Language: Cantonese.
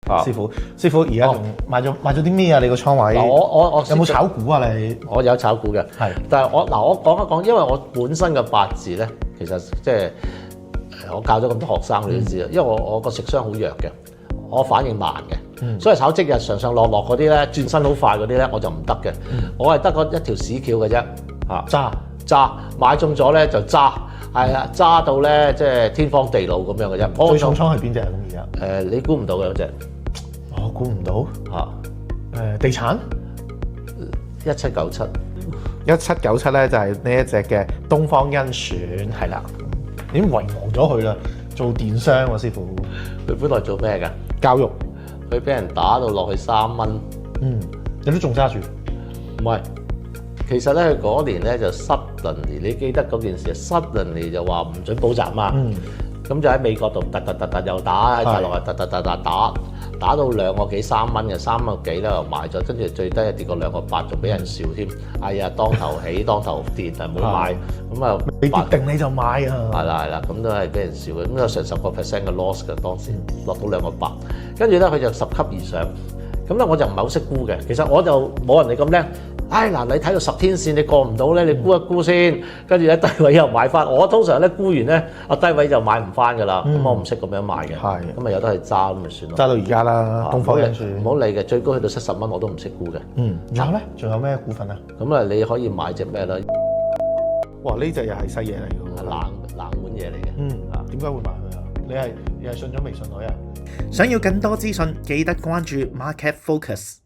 師傅而家仲買咗啲咩啊？你個倉位嗱，我有冇炒股啊？你我有炒股嘅，係，但係我講一講，因為我本身嘅八字咧，其實即係我教咗咁多學生你都知啦，因為我個食傷好弱嘅，我反應慢嘅，所以炒即日上上落落嗰啲咧，轉身好快嗰啲咧，我就唔得嘅，我係得嗰一條屎橋嘅啫，揸買中咗咧就揸，係啊，揸到咧即係天荒地老咁樣嘅啫。最重倉係邊隻啊？咁而家你估唔到嘅嗰隻我估唔到嚇，地產1797。 1797咧就係呢一隻嘅東方甄選係啦，已經遺忘咗佢啦，做電商喎師傅，佢本來做咩㗎？教育，佢俾人打到落去3蚊。你都仲揸住？唔係，其實咧佢嗰年咧就suddenly，你記得嗰件事，suddenly就話唔準補習嘛。咁就喺美國度突又打喺大陸啊，突打到2個幾3蚊嘅，3個幾咧又賣咗，跟住最低跌過2個8，仲俾人笑添。哎呀，當頭起當頭跌啊，冇買，咁啊你跌定你就買啊！係啦，咁都係俾人笑嘅，咁有成10% 嘅 loss 嘅當時，落到2個8，跟住咧佢就10級以上，咁咧我就唔係好識估嘅，其實我就冇人哋咁叻。嗱，你睇到10天線你過唔到咧，你估一估先，跟住咧低位又買翻。我通常咧估完咧，低位就買唔翻㗎啦。咁我唔識咁樣買嘅，咁咪有得去揸咁咪算咯。揸到而家啦，東方甄選唔好理嘅，最高去到70蚊我都唔識估嘅。然後咧，仲有咩股份啊？咁啊，你可以買隻咩咧？哇！呢隻又係細嘢嚟㗎喎，冷門嘢嚟嘅。點解會買佢啊？你係信咗微信女啊？想要更多資訊，記得關注 Market Focus。